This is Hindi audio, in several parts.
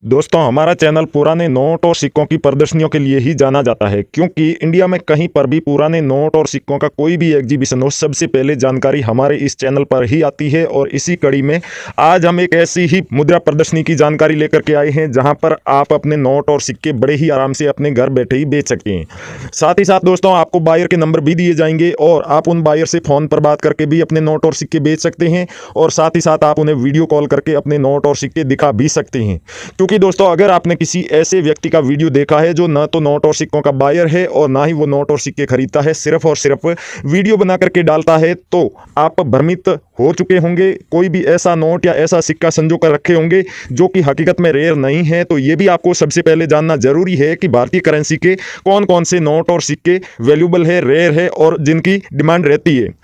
दोस्तों हमारा चैनल पुराने नोट और सिक्कों की प्रदर्शनियों के लिए ही जाना जाता है, क्योंकि इंडिया में कहीं पर भी पुराने नोट और सिक्कों का कोई भी एग्जीबिशन हो, सबसे पहले जानकारी हमारे इस चैनल पर ही आती है। और इसी कड़ी में आज हम एक ऐसी ही मुद्रा प्रदर्शनी की जानकारी लेकर के आए हैं, जहां पर आप अपने नोट और सिक्के बड़े ही आराम से अपने घर बैठे ही बेच सकते हैं। साथ ही साथ दोस्तों आपको बायर के नंबर भी दिए जाएंगे और आप उन बायर से फ़ोन पर बात करके भी अपने नोट और सिक्के बेच सकते हैं, और साथ ही साथ आप उन्हें वीडियो कॉल करके अपने नोट और सिक्के दिखा भी सकते हैं। क्योंकि दोस्तों अगर आपने किसी ऐसे व्यक्ति का वीडियो देखा है जो ना तो नोट और सिक्कों का बायर है और ना ही वो नोट और सिक्के खरीदता है, सिर्फ और सिर्फ वीडियो बना करके डालता है, तो आप भ्रमित हो चुके होंगे। कोई भी ऐसा नोट या ऐसा सिक्का संजो कर रखे होंगे जो कि हकीकत में रेयर नहीं है। तो ये भी आपको सबसे पहले जानना जरूरी है कि भारतीय करेंसी के कौन कौन से नोट और सिक्के वैल्यूबल है, रेयर है और जिनकी डिमांड रहती है।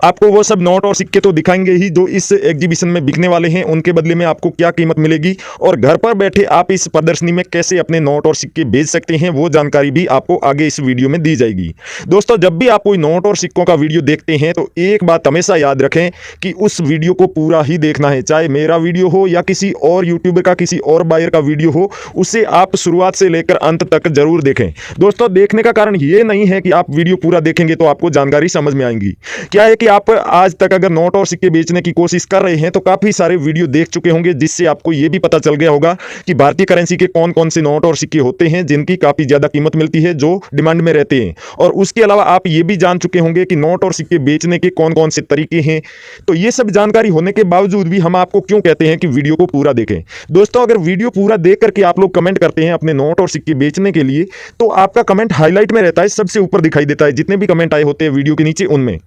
आपको वो सब नोट और सिक्के तो दिखाएंगे ही जो इस एग्जीबिशन में बिकने वाले हैं, उनके बदले में आपको क्या कीमत मिलेगी और घर पर बैठे आप इस प्रदर्शनी में कैसे अपने नोट और सिक्के बेच सकते हैं, वो जानकारी भी आपको आगे इस वीडियो में दी जाएगी। दोस्तों जब भी आप कोई नोट और सिक्कों का वीडियो देखते हैं तो एक बात हमेशा याद रखें कि उस वीडियो को पूरा ही देखना है, चाहे मेरा वीडियो हो या किसी और यूट्यूबर का, किसी और बायर का वीडियो हो, उसे आप शुरुआत से लेकर अंत तक जरूर देखें। दोस्तों देखने का कारण ये नहीं है कि आप वीडियो पूरा देखेंगे तो आपको जानकारी समझ में आएगी। क्या है कि आप आज तक अगर नोट और सिक्के बेचने की कोशिश कर रहे हैं तो काफी सारे वीडियो देख चुके होंगे, जिससे आपको यह भी पता चल गया होगा कि भारतीय करेंसी के कौन कौन से नोट और सिक्के होते हैं जिनकी काफी ज्यादा कीमत मिलती है, जो डिमांड में रहते हैं। और उसके अलावा आप ये भी जान चुके होंगे कि नोट और सिक्के बेचने के कौन कौन से तरीके हैं। तो ये सब जानकारी होने के बावजूद भी हम आपको क्यों कहते हैं कि वीडियो को पूरा देखें। दोस्तों अगर वीडियो पूरा देख करके आप लोग कमेंट करते हैं अपने नोट और सिक्के बेचने के लिए, तो आपका कमेंट हाईलाइट में रहता है, सबसे ऊपर दिखाई देता है जितने भी कमेंट आए होते हैं वीडियो के नीचे उनमें।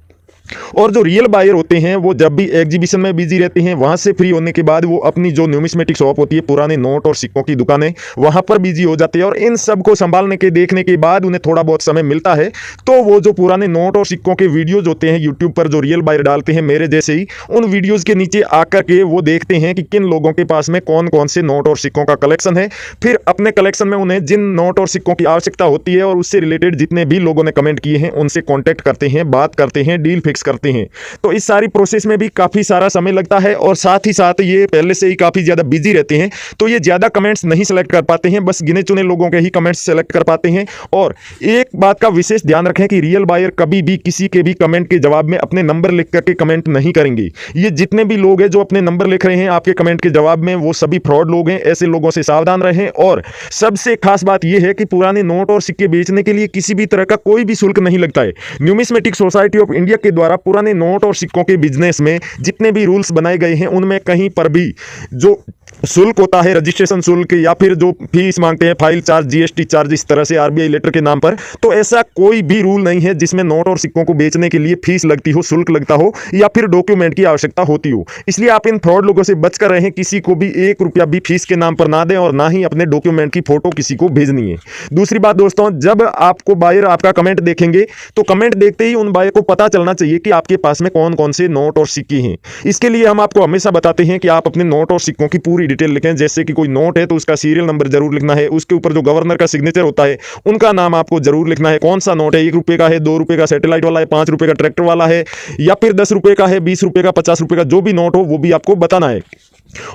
और जो रियल बायर होते हैं वो जब भी एग्जीबिशन में बिजी रहते हैं, वहां से फ्री होने के बाद वो अपनी जो न्यूमिस्मेटिक शॉप होती है, पुराने नोट और सिक्कों की दुकानें, वहां पर बिजी हो जाते हैं। और इन सब को संभालने के देखने के बाद उन्हें थोड़ा बहुत समय मिलता है, तो वो जो पुराने नोट और सिक्कों के वीडियोज होते हैं यूट्यूब पर जो रियल बायर डालते हैं मेरे जैसे ही, उन वीडियोज के नीचे आकर के वो देखते हैं कि किन लोगों के पास में कौन कौन से नोट और सिक्कों का कलेक्शन है। फिर अपने कलेक्शन में उन्हें जिन नोट और सिक्कों की आवश्यकता होती है और उससे रिलेटेड जितने भी लोगों ने कमेंट किए हैं उनसे कॉन्टैक्ट करते हैं, बात करते हैं, डील फिक्स करते हैं। तो इस सारी प्रोसेस में भी काफी सारा समय लगता है और साथ ही साथ ये पहले से ही काफी ज्यादा बिजी रहते हैं, तो ये ज्यादा कमेंट्स नहीं सेलेक्ट कर पाते हैं, बस गिने चुने लोगों के ही कमेंट्स सेलेक्ट कर पाते हैं। और एक बात का विशेष ध्यान रखें कि रियल बायर कभी भी किसी के भी कमेंट के जवाब में अपने नंबर लिख करके कमेंट नहीं करेंगे। ये जितने भी लोग हैं जो अपने नंबर लिख रहे हैं आपके कमेंट के जवाब में, वो सभी फ्रॉड लोग हैं। ऐसे लोगों से सावधान रहें। और सबसे खास बात यह है कि पुराने नोट और सिक्के बेचने के लिए किसी भी तरह का कोई भी शुल्क नहीं लगता है। न्यूमिस्मेटिक सोसाइटी ऑफ इंडिया के द्वारा पुराने नोट और सिक्कों के बिजनेस में जितने भी रूल्स बनाए गए हैं उनमें कहीं पर भी जो शुल्क होता है, रजिस्ट्रेशन शुल्क या फिर जो फीस मांगते हैं, फाइल चार्ज, जीएसटी चार्ज, इस तरह से आरबीआई लेटर के नाम पर, तो ऐसा कोई भी रूल नहीं है जिसमें नोट और सिक्कों को बेचने के लिए फीस लगती हो, शुल्क लगता हो या फिर डॉक्यूमेंट की आवश्यकता होती हो। इसलिए आप इन फ्रॉड लोगों से बचकर रहें, किसी को भी 1 रुपया भी फीस के नाम पर ना दें और ना ही अपने डॉक्यूमेंट की फोटो किसी को भेजनी है। दूसरी बात दोस्तों, जब आपको बायर आपका कमेंट देखेंगे तो कमेंट देखते ही उन बायर को पता चलना चाहिए कि आपके पास में कौन कौन से नोट और सिक्के हैं। इसके लिए हम आपको हमेशा बताते हैं कि आप अपने नोट और सिक्कों की पूरी डिटेल लिखें। जैसे कि कोई नोट है तो उसका सीरियल नंबर जरूर लिखना है, उसके ऊपर जो गवर्नर का सिग्नेचर होता है उनका नाम आपको जरूर लिखना है। कौन सा नोट है, 1 रुपए का है, 2 रुपए का सैटेलाइट वाला है, 5 रुपए का ट्रैक्टर वाला है, या फिर 10 रुपए का है, 20 रुपए का, 50 रुपए का, जो भी नोट हो वो भी आपको बताना है।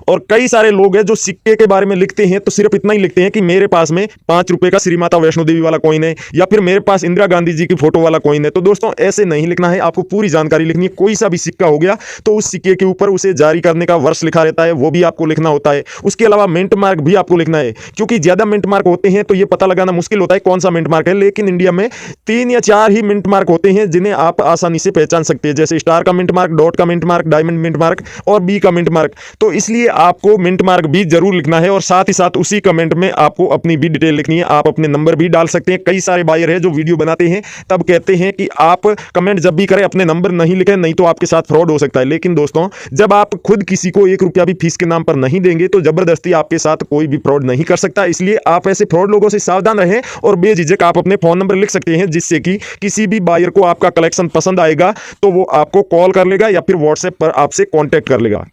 और कई सारे लोग हैं जो सिक्के के बारे में लिखते हैं तो सिर्फ इतना ही लिखते हैं कि मेरे पास में 5 रुपए का श्री माता वैष्णो देवी वाला कॉइन है या फिर मेरे पास इंदिरा गांधी जी की फोटो वाला कॉइन है। तो दोस्तों ऐसे नहीं लिखना है, आपको पूरी जानकारी लिखनी है। कोई सा भी सिक्का हो गया तो उस सिक्के के ऊपर उसे जारी करने का वर्ष लिखा रहता है, वो भी आपको लिखना होता है। उसके अलावा मिंट मार्क भी आपको लिखना है, क्योंकि ज्यादा मिंट मार्क होते हैं तो ये पता लगाना मुश्किल होता है कौन सा मिंट मार्क है, लेकिन इंडिया में 3 या 4 ही मिंट मार्क होते हैं जिन्हें आप आसानी से पहचान सकते हैं, जैसे स्टार का मिंट मार्क, डॉट का mint mark, diamond mint mark और बी का मिंट मार्क। तो इसलिए आपको मिंट मार्क भी जरूर लिखना है और साथ ही साथ उसी कमेंट में आपको अपनी भी डिटेल लिखनी है। आप अपने नंबर भी डाल सकते हैं। कई सारे बायर हैं जो वीडियो बनाते हैं तब कहते हैं कि आप कमेंट जब भी करें अपने नंबर नहीं लिखें, नहीं तो आपके साथ फ्रॉड हो सकता है। लेकिन दोस्तों जब आप खुद किसी को 1 रुपया भी फीस के नाम पर नहीं देंगे तो जबरदस्ती आपके साथ कोई भी फ्रॉड नहीं कर सकता। इसलिए आप ऐसे फ्रॉड लोगों से सावधान रहें और बेझिझक आप अपने फोन नंबर लिख सकते हैं, जिससे कि किसी भी बायर को आपका कलेक्शन पसंद आएगा तो वो आपको कॉल कर लेगा या फिर व्हाट्सएप पर आपसे कॉन्टैक्ट कर लेगा।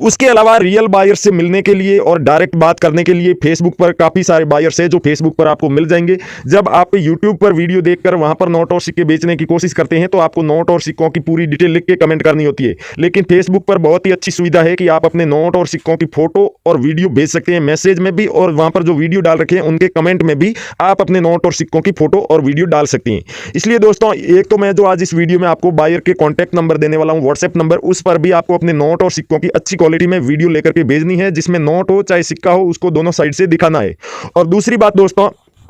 उसके अलावा रियल बायर से मिलने के लिए और डायरेक्ट बात करने के लिए फेसबुक पर काफी सारे बायर्स हैं जो फेसबुक पर आपको मिल जाएंगे। जब आप यूट्यूब पर वीडियो देखकर वहां पर नोट और सिक्के बेचने की कोशिश करते हैं तो आपको नोट और सिक्कों की पूरी डिटेल लिख के कमेंट करनी होती है, लेकिन फेसबुक पर बहुत ही अच्छी सुविधा है कि आप अपने नोट और सिक्कों की फोटो और वीडियो भेज सकते हैं मैसेज में भी, और वहां पर जो वीडियो डाल रखे हैं उनके कमेंट में भी आप अपने नोट और सिक्कों की फोटो और वीडियो डाल सकते हैं। इसलिए दोस्तों, एक तो मैं जो आज इस वीडियो में आपको बायर के कॉन्टैक्ट नंबर देने वाला हूं, व्हाट्सएप नंबर, उस पर भी आपको अपने नोट और सिक्कों की अच्छी क्वालिटी में वीडियो लेकर के भेजनी है, जिसमें नोट हो चाहे सिक्का हो उसको दोनों साइड से दिखाना है। और दूसरी बात दोस्तों,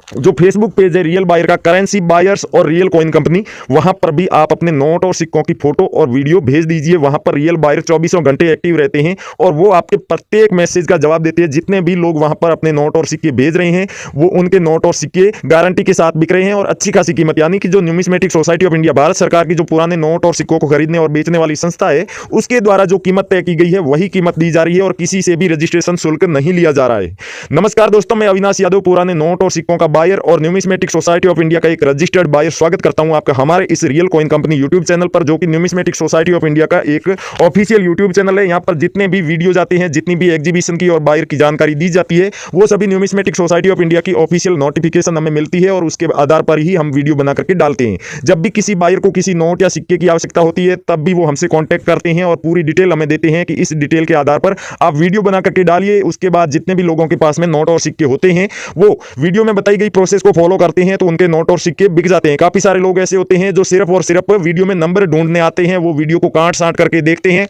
जो फेसबुक पेज है रियल बायर का, करेंसी बायर्स और रियल कॉइन कंपनी, वहां पर भी आप अपने नोट और सिक्कों की फोटो और वीडियो भेज दीजिए। वहां पर रियल बायर 24 घंटे एक्टिव रहते हैं और वो आपके प्रत्येक मैसेज का जवाब देते हैं। जितने भी लोग वहां पर अपने नोट और सिक्के भेज रहे हैं वो उनके नोट और सिक्के गारंटी के साथ बिक रहे हैं और अच्छी खासी कीमत, यानी कि जो numismatic society of India, Bharat सरकार की जो पुराने नोट और सिक्कों को खरीदने और बेचने वाली संस्था है, उसके द्वारा जो कीमत तय की गई है वही कीमत दी जा रही है और किसी से भी रजिस्ट्रेशन शुल्क नहीं लिया जा रहा है। नमस्कार दोस्तों, मैं अविनाश यादव, पुराने नोट और सिक्कों का बायर और न्यूमिस्मेटिक सोसाइटी ऑफ इंडिया का एक रजिस्टर्ड बायर, स्वागत करता हूं आपका हमारे इस real coin company YouTube channel पर, जो कि न्यूमिस्मेटिक सोसाइटी ऑफ इंडिया का एक ऑफिशियल यूट्यूब चैनल है। यहां पर जितने भी वीडियो जाते हैं, जितनी भी एग्जीबिशन की और बायर की जानकारी दी जाती है, वो सभी न्यूमिस्मेटिक सोसाइटी ऑफ इंडिया की ऑफिशियल नोटिफिकेशन हमें मिलती है और उसके आधार पर ही हम वीडियो बना करके डालते हैं। जब भी किसी बायर को किसी नोट या सिक्के की आवश्यकता होती है तब भी वो हमसे कॉन्टैक्ट करते हैं और पूरी डिटेल हमें देते हैं कि इस डिटेल के आधार पर आप वीडियो बना करके डालिए। उसके बाद जितने भी लोगों के पास में नोट और सिक्के होते हैं वो वीडियो में बताई गई प्रोसेस को फॉलो करते हैं तो उनके नोट और सिक्के बिक जाते हैं। काफी सारे लोग ऐसे होते हैं जो सिर्फ और सिर्फ वीडियो में नंबर ढूंढने आते हैं, वो वीडियो को काट साट करके देखते हैं,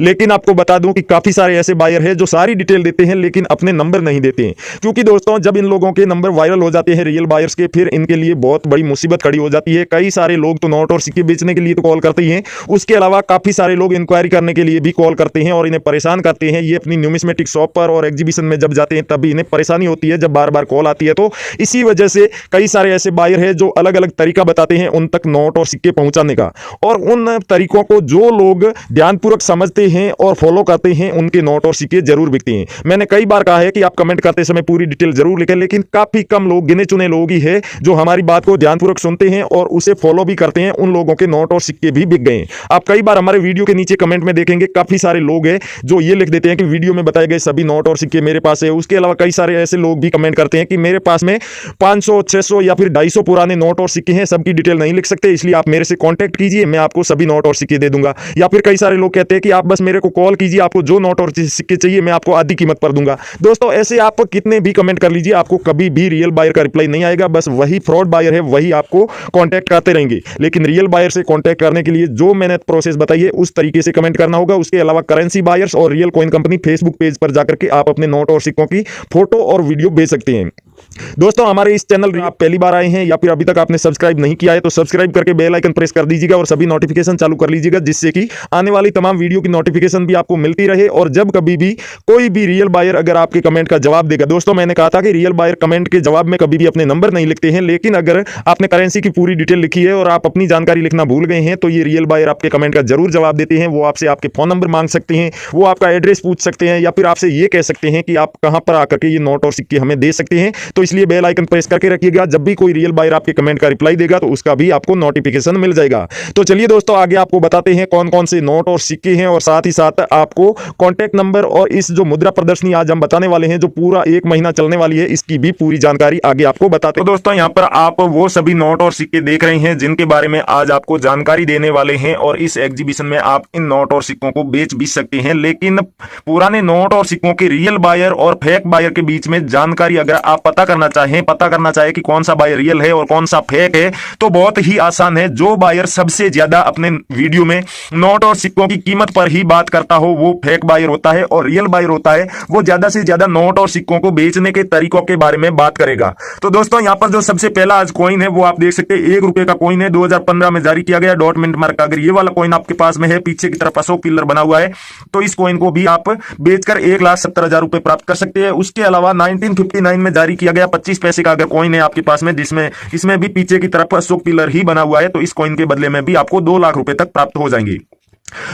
लेकिन आपको बता दूं कि काफी सारे ऐसे बायर हैं जो सारी डिटेल देते हैं लेकिन अपने नंबर नहीं देते हैं। क्योंकि दोस्तों, जब इन लोगों के नंबर वायरल हो जाते हैं रियल बायर्स के, फिर इनके लिए बहुत बड़ी मुसीबत खड़ी हो जाती है। कई सारे लोग तो नोट और सिक्के बेचने के लिए तो कॉल करते ही हैं, उसके अलावा काफी सारे लोग इंक्वायरी करने के लिए भी कॉल करते हैं और इन्हें परेशान करते हैं। ये अपनी न्यूमिस्मेटिक शॉप पर और एग्जीबिशन में जब जाते हैं तब भी इन्हें परेशानी होती है जब बार बार कॉल आती है। तो इसी वजह से कई सारे ऐसे बायर हैं जो अलग अलग तरीका बताते हैं उन तक नोट और सिक्के पहुंचाने का, और उन तरीकों को जो लोग ध्यानपूर्वक समझते हैं और फॉलो करते हैं उनके नोट और सिक्के जरूर बिकते हैं। मैंने कई बार कहा है कि आप कमेंट करते समय पूरी डिटेल जरूर लिखें, लेकिन काफी कम लोग, गिने चुने लोग ही है जो हमारी बात को ध्यानपूर्वक सुनते हैं और उसे फॉलो भी करते हैं। उन लोगों के नोट और सिक्के भी बिक गए हैं। आप कई बार हमारे वीडियो के नीचे कमेंट में देखेंगे काफी सारे लोग हैं जो ये लिख देते हैं कि वीडियो में बताए गए सभी नोट और सिक्के मेरे पास है। उसके अलावा कई सारे ऐसे लोग भी कमेंट करते हैं कि मेरे पास में 500, 600 या फिर 250 पुराने नोट और सिक्के हैं, सबकी डिटेल नहीं लिख सकते, इसलिए आप मेरे से कॉन्टैक्ट कीजिए, मैं आपको सभी नोट और सिक्के दे दूंगा। या फिर कई सारे लोग कहते हैं कि आप बस मेरे को कॉल कीजिए, आपको जो नोट और सिक्के चाहिए मैं आपको आधी कीमत पर दूंगा। दोस्तों, ऐसे आप कितने भी कमेंट कर लीजिए, आपको कभी भी रियल बायर का रिप्लाई नहीं आएगा। बस वही फ्रॉड बायर है वही आपको कांटेक्ट करते रहेंगे, लेकिन रियल बायर से कांटेक्ट करने के लिए जो मैंने प्रोसेस बताई है उस तरीके से कमेंट करना होगा। उसके अलावा करेंसी बायर्स और real coin company Facebook page पर जाकर के आप अपने नोट और सिक्कों की फोटो और वीडियो भेज सकते हैं। दोस्तों, हमारे इस चैनल पर आप पहली बार आए हैं या फिर अभी तक आपने सब्सक्राइब नहीं किया है तो सब्सक्राइब करके बेल आइकन प्रेस कर दीजिएगा और सभी नोटिफिकेशन चालू कर लीजिएगा, जिससे कि आने वाली तमाम वीडियो की नोटिफिकेशन भी आपको मिलती रहे। और जब कभी भी कोई भी रियल बायर अगर आपके कमेंट का जवाब देगा, दोस्तों मैंने कहा था कि रियल बायर कमेंट के जवाब में कभी भी अपने नंबर नहीं लिखते हैं, लेकिन अगर आपने करेंसी की पूरी डिटेल लिखी है और आप अपनी जानकारी लिखना भूल गए हैं तो ये रियल बायर आपके कमेंट का जरूर जवाब देते हैं। वो आपसे आपके फोन नंबर मांग सकते हैं, वो आपका एड्रेस पूछ सकते हैं या फिर आपसे ये कह सकते हैं कि आप कहां पर आकर के ये नोट और सिक्के हमें दे सकते हैं। तो इसलिए बेल आइकन प्रेस करके रखिएगा, जब भी कोई रियल बायर आपके कमेंट का रिप्लाई देगा तो उसका भी आपको नोटिफिकेशन मिल जाएगा। तो चलिए दोस्तों, आगे आपको बताते हैं कौन कौन से नोट और सिक्के हैं और साथ ही साथ आपको कॉन्टैक्ट नंबर और इस जो मुद्रा प्रदर्शनी आज हम बताने वाले हैं जो पूरा 1 महीना चलने वाली है, इसकी भी पूरी जानकारी आगे आपको बताते हैं। तो दोस्तों, यहाँ पर आप वो सभी नोट और सिक्के देख रहे हैं जिनके बारे में आज आपको जानकारी देने वाले हैं, और इस एग्जीबिशन में आप इन नोट और सिक्कों को बेच भी सकते हैं। लेकिन पुराने नोट और सिक्कों के रियल बायर और फेक बायर के बीच में जानकारी अगर आप पता करना चाहे कि कौन सा बायर रियल है और कौन सा फेक है, तो बहुत ही आसान है। जो बायर सबसे ज्यादा अपने वीडियो में नोट और सिक्कों की कीमत पर ही बात करता हो वो फेक बायर होता है, और रियल बायर होता है वो ज्यादा से ज्यादा नोट और सिक्कों को बेचने के तरीकों के बारे में बात करेगा। तो दोस्तों, यहाँ पर जो सबसे पहला आज कॉइन है वो आप देख सकते हैं, 1 रुपए का कॉइन है, 2015 में जारी किया गया, डॉट मिंट मार्क। अगर ये वाला कॉइन आपके पास में है, पीछे की तरफ अशोक पिलर बना हुआ है, तो इस कॉइन को भी आप बेचकर 1,70,000 रुपए प्राप्त कर सकते हैं। उसके अलावा 1959 में जारी किया गया 25 पैसे का अगर कॉइन है आपके पास में, जिसमें इसमें भी पीछे की तरफ अशोक पिलर ही बना हुआ है, तो इस कॉइन के बदले में भी आपको 2 लाख रुपए तक प्राप्त हो जाएंगे।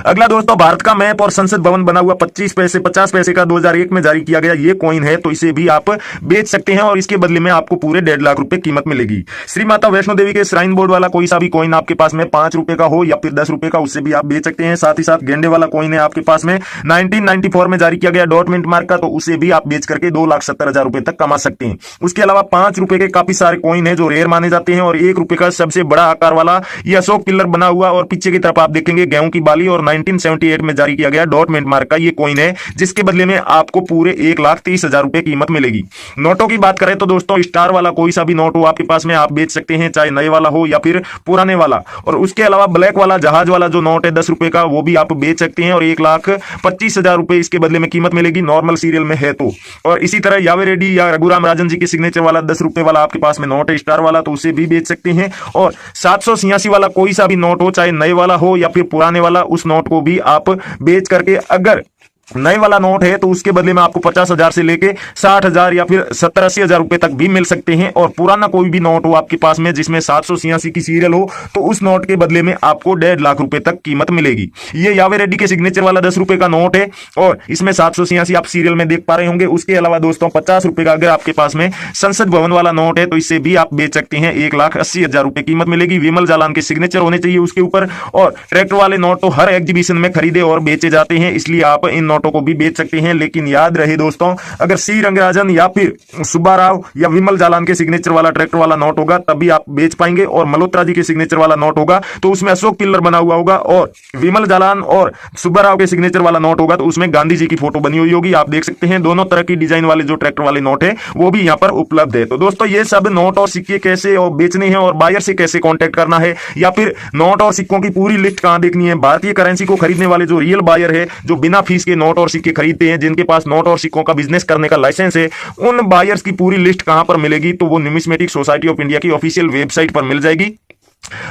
अगला दोस्तों, भारत का मैप और संसद भवन बना हुआ 25 पैसे 50 पैसे का 2001 में जारी किया गया ये कॉइन है, तो इसे भी आप बेच सकते हैं और इसके बदले में आपको पूरे 1.5 लाख रुपए कीमत मिलेगी। श्री माता वैष्णो देवी के श्राइन बोर्ड वाला कोई सा भी कॉइन आपके पास में 5 रुपए का हो या फिर 10 रुपए का, उससे भी आप बेच सकते हैं। साथ ही साथ गेंडे वाला कॉइन है आपके पास में 1994 में जारी किया गया डॉट मिंट मार्क का, तो उसे भी आप बेच करके 2,70,000 रुपए तक कमा सकते हैं। उसके अलावा 5 रुपए के काफी सारे कॉइन है जो रेयर माने जाते हैं, और 1 रुपए का सबसे बड़ा आकार वाला ये अशोक पिल्लर बना हुआ और पीछे की तरफ आप देखेंगे गेहूं की बाली और 1978 में जारी किया गया डॉट मिंट मार्क का ये कॉइन है, जिसके बदले में आपको पूरे 1,30,000 रुपए कीमत मिलेगी। नोटों की बात करें तो दोस्तों, स्टार वाला कोई सा भी नोट हो आपके पास में आप बेच सकते हैं, चाहे नए वाला हो या फिर पुराने वाला। और उसके अलावा ब्लैक वाला जहाज वाला जो नोट है 10 रुपए का, वो भी आप बेच सकते हैं और 1,25,000 रुपए इसके बदले में कीमत मिलेगी, नॉर्मल सीरियल में है तो। और इसी तरह यावे रेड्डी या रघुराम राजन जी की सिग्नेचर वाला 10 रुपए वाला आपके पास में नोट है स्टार वाला, तो उसे भी बेच सकते हैं। और 786 वाला कोई सा भी नोट हो, चाहे नए वाला हो या फिर पुराने वाला, उस नोट को भी आप बेच करके, अगर नए वाला नोट है तो उसके बदले में आपको 50,000 से लेके 60,000 या फिर 70-80,000 रुपए तक भी मिल सकते हैं। और पुराना कोई भी नोट हो आपके पास में जिसमें 786 की सीरियल हो, तो उस नोट के बदले में आपको 1.5 लाख रुपए तक कीमत मिलेगी। ये यावे रेड्डी के सिग्नेचर वाला 10 रुपए का नोट है और इसमें 786 आप सीरियल में देख पा रहे होंगे। उसके अलावा दोस्तों 50 रुपए का अगर आपके पास में संसद भवन वाला नोट है, तो इससे भी आप बेच सकते हैं, 1,80,000 रुपए कीमत मिलेगी। विमल जालान के सिग्नेचर होने चाहिए उसके ऊपर। और ट्रैक्टर वाले नोट तो हर एग्जीबिशन में खरीदे और बेचे जाते हैं, इसलिए आप इन नोटों को भी बेच सकते हैं। लेकिन याद रहे दोस्तों, अगर सी रंगराजन या फिर सुब्बा राव या विमल जालान के सिग्नेचर वाला ट्रैक्टर वाला नोट होगा तभी आप बेच पाएंगे, और मल्होत्रा जी के सिग्नेचर वाला नोट होगा तो उसमें अशोक पिल्लर बना हुआ होगा, और विमल जालान और सुब्बा राव के सिग्नेचर वाला नोट होगा तो उसमें गांधी जी की फोटो बनी हुई होगी। आप देख सकते हैं दोनों तरह की डिजाइन वाले जो ट्रैक्टर वाले नोट है वो भी यहाँ पर उपलब्ध है। तो दोस्तों, ये सब नोट और सिक्के कैसे और बेचने हैं और बायर से कैसे कॉन्टेक्ट करना है, या फिर नोट और सिक्कों की पूरी लिस्ट कहां देखनी है, भारतीय करेंसी को खरीदने वाले जो रियल बायर है, जो बिना फीस के नोट और सिक्के खरीदते हैं, जिनके पास नोट और सिक्कों का बिजनेस करने का लाइसेंस है, उन बायर्स की पूरी लिस्ट कहां पर मिलेगी, तो वो न्यूमिस्मेटिक सोसाइटी ऑफ इंडिया की ऑफिशियल वेबसाइट पर मिल जाएगी।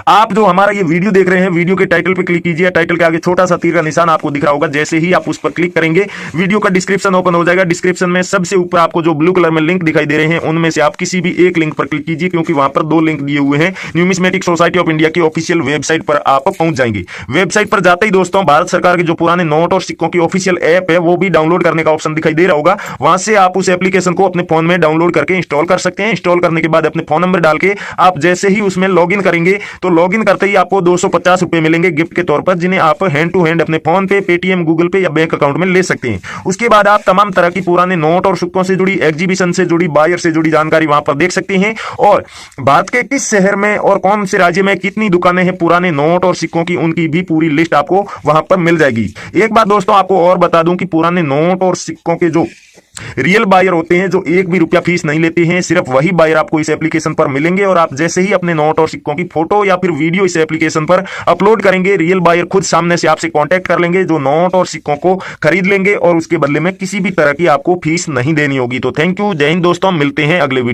आप जो हमारा ये वीडियो देख रहे हैं, वीडियो के टाइटल पे क्लिक कीजिए, टाइटल के आगे छोटा सा तीर का निशान आपको दिख रहा होगा, जैसे ही आप उस पर क्लिक करेंगे वीडियो का डिस्क्रिप्शन ओपन हो जाएगा। डिस्क्रिप्शन में सबसे ऊपर आपको जो ब्लू कलर में लिंक दिखाई दे रहे हैं, उनमें से आप किसी भी एक लिंक पर क्लिक कीजिए, क्योंकि वहां पर 2 लिंक दिए हुए हैं। न्यूमिस्मेटिक सोसाइटी ऑफ इंडिया की ऑफिशियल वेबसाइट पर आप पहुंच जाएंगे। वेबसाइट पर जाते ही दोस्तों, भारत सरकार के जो पुराने नोट और सिक्कों की ऑफिशियल ऐप है वो भी डाउनलोड करने का ऑप्शन दिखाई दे रहा होगा। वहां से आप उस एप्लीकेशन को अपने फोन में डाउनलोड करके इंस्टॉल कर सकते हैं। इंस्टॉल करने के बाद अपने फोन नंबर डाल के आप जैसे ही उसमें लॉग इन करेंगे, तो लॉग इन करते ही आपको 250 रुपए मिलेंगे गिफ्ट के तौर पर, जिन्हें आप हैंड टू हैंड अपने फोन पे, पेटीएम, गूगल पे या बैंक अकाउंट में ले सकते हैं। उसके बाद आप तमाम तरह की पुराने नोट और सिक्कों से जुड़ी, एग्जीबिशन से जुड़ी, बायर से जुड़ी जानकारी वहां पर देख सकते हैं, और भारत के किस शहर में और कौन से राज्य में कितनी दुकानें हैं पुराने नोट और सिक्कों की, उनकी भी पूरी लिस्ट आपको वहां पर मिल जाएगी। एक बात दोस्तों आपको और बता दूं कि पुराने नोट और सिक्कों के जो रियल बायर होते हैं, जो 1 भी रुपया फीस नहीं लेते हैं, सिर्फ वही बायर आपको इस एप्लीकेशन पर मिलेंगे। और आप जैसे ही अपने नोट और सिक्कों की फोटो या फिर वीडियो इस एप्लीकेशन पर अपलोड करेंगे, रियल बायर खुद सामने से आपसे कांटेक्ट कर लेंगे, जो नोट और सिक्कों को खरीद लेंगे, और उसके बदले में किसी भी तरह की आपको फीस नहीं देनी होगी। तो थैंक यू, जय हिंद दोस्तों, मिलते हैं अगले वीडियो।